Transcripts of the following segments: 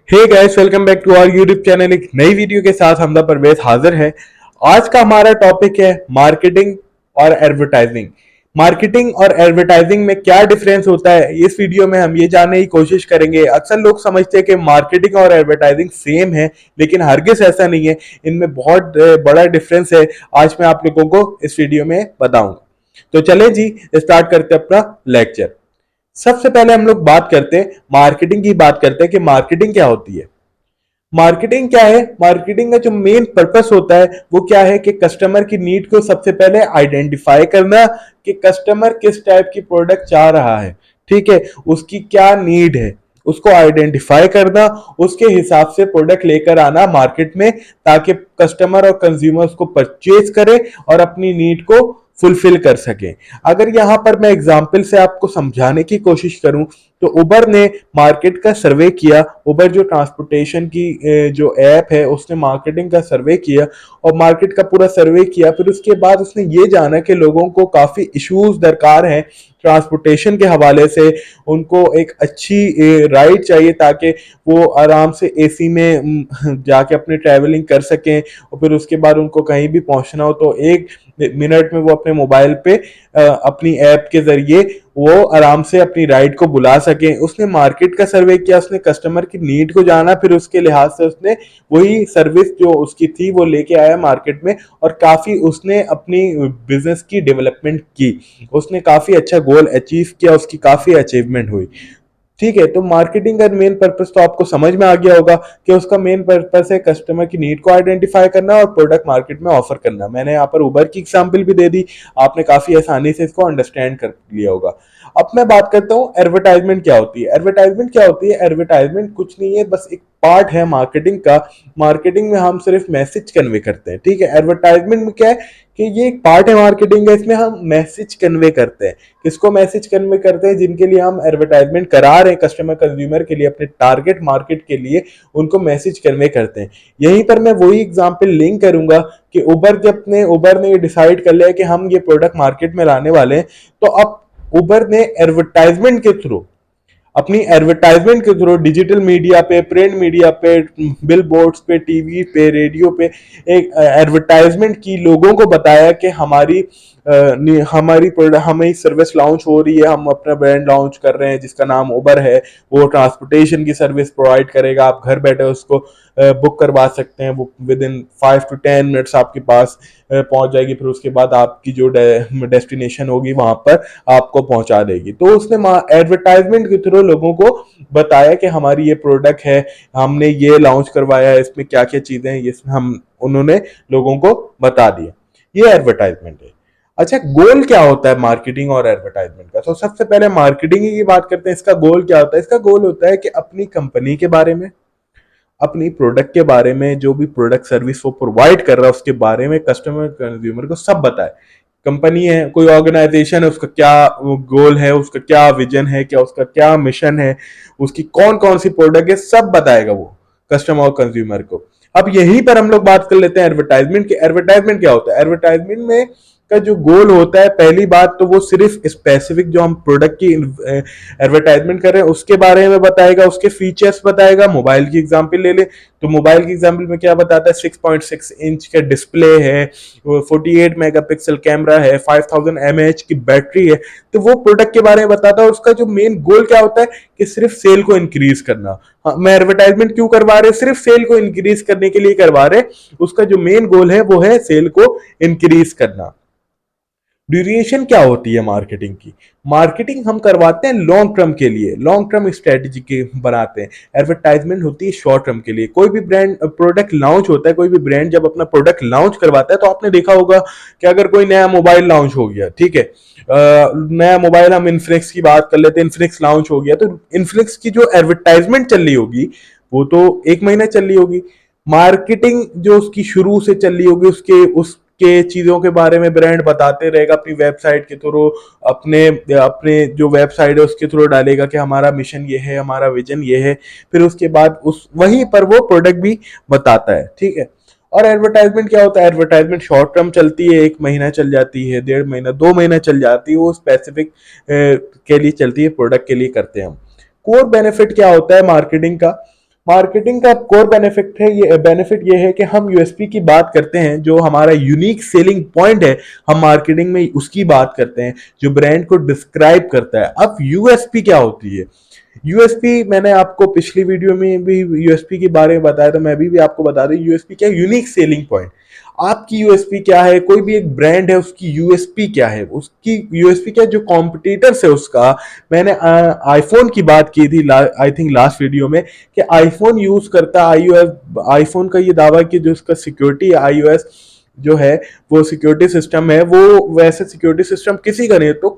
Hey guys, welcome back to our YouTube channel. एक नई video के साथ हमदा परवेज हाजिर है। आज का हमारा टॉपिक है मार्केटिंग और एडवर्टाइजिंग। मार्केटिंग और एडवर्टाइजिंग में क्या डिफरेंस होता है, इस वीडियो में हम ये जानने की कोशिश करेंगे। अक्सर लोग समझते हैं कि मार्केटिंग और एडवर्टाइजिंग सेम है, लेकिन हरगिज ऐसा नहीं है। इनमें बहुत बड़ा डिफरेंस है। आज मैं आप लोगों को इस वीडियो में बताऊंगा। तो चलें जी, स्टार्ट करते हैं अपना लेक्चर। सबसे पहले हम लोग बात करते हैं मार्केटिंग की। बात करते हैं कि मार्केटिंग क्या होती है। मार्केटिंग क्या है? मार्केटिंग का जो मेन पर्पस होता है वो क्या है कि कस्टमर की नीड को सबसे पहले आइडेंटिफाई करना कि कस्टमर किस टाइप की प्रोडक्ट चाह रहा है। ठीक है, उसकी क्या नीड है उसको आइडेंटिफाई करना, उसके हिसाब से प्रोडक्ट लेकर आना मार्केट में, ताकि कस्टमर और कंज्यूमर उसको परचेज करे और अपनी नीड को फुलफिल कर सके। अगर यहां पर मैं एग्जांपल से आपको समझाने की कोशिश करूं तो उबर ने मार्केट का सर्वे किया। उबर जो ट्रांसपोर्टेशन की जो ऐप है, उसने मार्केटिंग का सर्वे किया और मार्केट का पूरा सर्वे किया। फिर उसके बाद उसने ये जाना कि लोगों को काफी इश्यूज दरकार हैं ट्रांसपोर्टेशन के हवाले से। उनको एक अच्छी राइड चाहिए ताकि वो आराम से एसी में जाके अपनी ट्रैवलिंग कर सकें, और फिर उसके बाद उनको कहीं भी पहुंचना हो तो एक मिनट में वो अपने मोबाइल पे अपनी ऐप के जरिए वो आराम से अपनी राइड को बुला सके। उसने मार्केट का सर्वे किया, उसने कस्टमर की नीड को जाना, फिर उसके लिहाज से उसने वही सर्विस जो उसकी थी वो लेके आया मार्केट में, और काफी उसने अपनी बिजनेस की डेवलपमेंट की। उसने काफी अच्छा गोल अचीव किया, उसकी काफी अचीवमेंट हुई। ठीक है, तो मार्केटिंग का मेन पर्पस तो आपको समझ में आ गया होगा कि उसका मेन पर्पस है कस्टमर की नीड को आइडेंटिफाई करना और प्रोडक्ट मार्केट में ऑफर करना। मैंने यहाँ पर उबर की एग्जांपल भी दे दी, आपने काफी आसानी से इसको अंडरस्टैंड कर लिया होगा। अब मैं बात करता हूँ एडवर्टाइजमेंट क्या होती है। एडवर्टाइजमेंट क्या होती है? एडवर्टाइजमेंट कुछ नहीं है, बस एक पार्ट है मार्केटिंग का। मार्केटिंग में हम सिर्फ मैसेज कन्वे करते हैं। ठीक है, एडवर्टाइजमेंट में क्या है कि ये एक पार्ट है मार्केटिंग का, इसमें हम मैसेज कन्वे करते हैं। किसको मैसेज कन्वे करते हैं? जिनके लिए हम एडवर्टाइजमेंट करा रहे हैं, कस्टमर कंज्यूमर के लिए, अपने टारगेट मार्केट के लिए, उनको मैसेज कन्वे करते हैं। यहीं पर मैं वही एग्जांपल लिंक करूंगा कि उबर ने डिसाइड कर लिया कि हम ये प्रोडक्ट मार्केट में लाने वाले हैं, तो अब उबर ने एडवर्टाइजमेंट के थ्रू, अपनी एडवर्टाइजमेंट के थ्रू डिजिटल मीडिया पे, प्रिंट मीडिया पे, बिल बोर्ड्स पे, टीवी पे, रेडियो पे एक एडवर्टाइजमेंट की, लोगों को बताया कि हमारी सर्विस लॉन्च हो रही है, हम अपना ब्रांड लॉन्च कर रहे हैं जिसका नाम उबर है। वो ट्रांसपोर्टेशन की सर्विस प्रोवाइड करेगा, आप घर बैठे उसको बुक करवा सकते हैं। वो विद इन 5 to 10 मिनट्स आपके पास पहुंच जाएगी। फिर उसके बाद आपकी जो डेस्टिनेशन होगी वहां पर आपको पहुंचा देगी। तो उसने एडवर्टाइजमेंट के थ्रू लोगों को बताया कि हमारी ये प्रोडक्ट है, हमने ये लॉन्च करवाया है, इसमें क्या क्या चीजें हैं, ये हम उन्होंने लोगों को बता दिया। ये एडवर्टाइजमेंट है। अच्छा, गोल क्या होता है मार्केटिंग और एडवर्टाइजमेंट का? तो सबसे पहले मार्केटिंग की बात करते हैं। इसका गोल क्या होता है? इसका गोल होता है कि अपनी कंपनी के बारे में, अपनी प्रोडक्ट के बारे में, जो भी प्रोडक्ट सर्विस वो प्रोवाइड कर रहा है उसके बारे में कस्टमर कंज्यूमर को सब बताए। कंपनी है, कोई ऑर्गेनाइजेशन है, उसका क्या गोल है, उसका क्या विजन है, क्या उसका क्या मिशन है, उसकी कौन कौन सी प्रोडक्ट है, सब बताएगा वो कस्टमर और कंज्यूमर को। अब यहीं पर हम लोग बात कर लेते हैं एडवर्टाइजमेंट की। एडवर्टाइजमेंट क्या होता है? एडवर्टाइजमेंट में का जो गोल होता है, पहली बात तो वो सिर्फ स्पेसिफिक जो हम प्रोडक्ट की एडवर्टाइजमेंट कर रहे हैं उसके बारे में बताएगा, उसके फीचर्स बताएगा। मोबाइल की एग्जांपल ले ले तो मोबाइल की एग्जांपल में क्या बताता है? 6.6 इंच का डिस्प्ले है, 48 मेगापिक्सल कैमरा है, 5000 mAh की बैटरी है। तो वो प्रोडक्ट के बारे में बताता है। उसका जो मेन गोल क्या होता है कि सिर्फ सेल को इंक्रीज करना। हाँ, मैं एडवर्टाइजमेंट क्यों करवा रहे? सिर्फ सेल को इंक्रीज करने के लिए करवा रहे। उसका जो मेन गोल है वो है सेल को इंक्रीज करना। ड्यूरेशन क्या होती है मार्केटिंग की? मार्केटिंग हम करवाते हैं लॉन्ग टर्म के लिए, लॉन्ग टर्म स्ट्रेटेजी के बनाते हैं। एडवर्टाइजमेंट होती है शॉर्ट टर्म के लिए। कोई भी ब्रांड प्रोडक्ट लॉन्च होता है, कोई भी ब्रांड जब अपना प्रोडक्ट लॉन्च करवाता है तो आपने देखा होगा कि अगर कोई नया मोबाइल लॉन्च हो गया, ठीक है, नया मोबाइल, हम इन्फिनिक्स की बात कर लेते हैं, इन्फिनिक्स लॉन्च हो गया, तो इन्फिनिक्स की जो एडवर्टाइजमेंट चल रही होगी वो तो 1 महीना चल रही होगी। मार्केटिंग जो उसकी शुरू से चल रही होगी, उसके चीजों के बारे में ब्रांड बताते रहेगा अपनी वेबसाइट के थ्रू, अपने अपने जो वेबसाइट है उसके थ्रू डालेगा कि हमारा मिशन ये है, हमारा विजन ये है। फिर उसके बाद उस वहीं पर वो प्रोडक्ट भी बताता है। ठीक है, और एडवर्टाइजमेंट क्या होता है? एडवर्टाइजमेंट शॉर्ट टर्म चलती है, 1 महीना चल जाती है, 1.5 महीना, 2 महीना चल जाती है। वो स्पेसिफिक के लिए चलती है, प्रोडक्ट के लिए करते हैं हम। कोर बेनिफिट क्या होता है मार्केटिंग का? मार्केटिंग का कोर बेनिफिट ये है कि हम यूएसपी की बात करते हैं, जो हमारा यूनिक सेलिंग पॉइंट है, हम मार्केटिंग में उसकी बात करते हैं, जो ब्रांड को डिस्क्राइब करता है। अब यूएसपी क्या होती है? यूएसपी मैंने आपको पिछली वीडियो में भी यूएसपी के बारे में बताया था, मैं भी आपको बता दूं यूएसपी क्या है। Unique selling point. आपकी यूएसपी क्या है? कोई भी एक ब्रांड है, उसकी यूएसपी क्या है? उसकी यूएसपी क्या है? जो कॉम्पिटिटर्स है उसका। मैंने आईफोन की बात की थी आई थिंक लास्ट वीडियो में, कि आईफोन यूज करता आईओएस। आईफोन का ये दावा कि जो उसका सिक्योरिटी आईओएस जो है, वो सिक्योरिटी सिस्टम है, वो वैसे सिक्योरिटी सिस्टम किसी का नहीं है। तो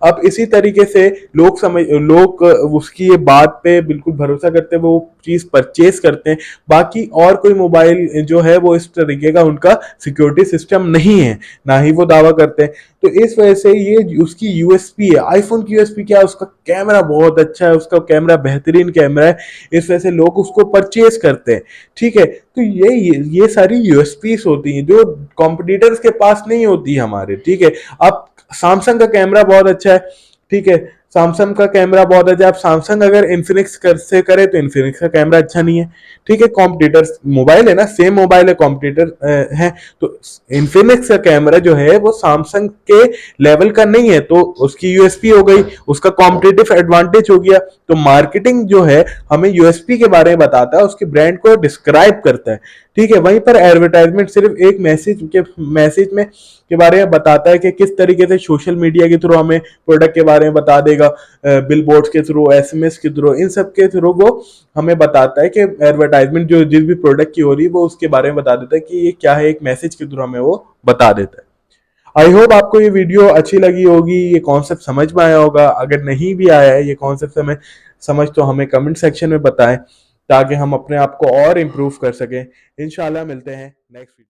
अब इसी तरीके से लोग उसकी ये बात पे बिल्कुल भरोसा करते हैं, वो चीज परचेज करते हैं। बाकी और कोई मोबाइल जो है वो इस तरीके का उनका सिक्योरिटी सिस्टम नहीं है, ना ही वो दावा करते हैं। तो इस वजह से ये उसकी यूएसपी है। आईफोन की यूएसपी क्या है? उसका कैमरा बहुत अच्छा है, उसका कैमरा बेहतरीन कैमरा है, इस वजह से लोग उसको परचेज करते हैं। ठीक है, तो ये सारी यूएसपीज होती हैं जो कॉम्पिटिटर्स के पास नहीं होती हमारे। ठीक है, अब सैमसंग का कैमरा बहुत अच्छा है। ठीक है, सैमसंग का कैमरा बहुत अच्छा है। अब सैमसंग अगर इन्फिनिक्स से करे तो इन्फिनिक्स का कैमरा अच्छा नहीं है। ठीक है, कॉम्पिटिटर मोबाइल है ना, सेम मोबाइल है, कॉम्पिटिटर है। तो इन्फिनिक्स का कैमरा जो है वो सैमसंग के लेवल का नहीं है, तो उसकी यूएसपी हो गई, उसका कॉम्पिटिटिव एडवांटेज हो गया। तो मार्केटिंग जो है हमें यूएसपी के बारे में बताता है, उसके ब्रांड को डिस्क्राइब करता है। ठीक है, वहीं पर एडवर्टाइजमेंट सिर्फ एक मैसेज में के बारे में बताता है कि किस तरीके से सोशल मीडिया के थ्रू हमें प्रोडक्ट के बारे में बता देगा, बिलबोर्ड्स के थ्रू, एसएमएस के थ्रू, इन सब के थ्रू वो हमें बताता है कि एडवर्टाइजमेंट जो जिस भी प्रोडक्ट की हो रही है वो उसके बारे में बता देता है कि ये क्या है, एक मैसेज के थ्रू हमें वो बता देता है। आई होप आपको ये वीडियो अच्छी लगी होगी, ये कॉन्सेप्ट समझ में आया होगा। अगर नहीं भी आया है ये कॉन्सेप्ट हमें समझ, तो हमें कमेंट सेक्शन में बताएं, ताकि हम अपने आप को और इम्प्रूव कर सकें। इंशाल्लाह मिलते हैं नेक्स्ट वीडियो।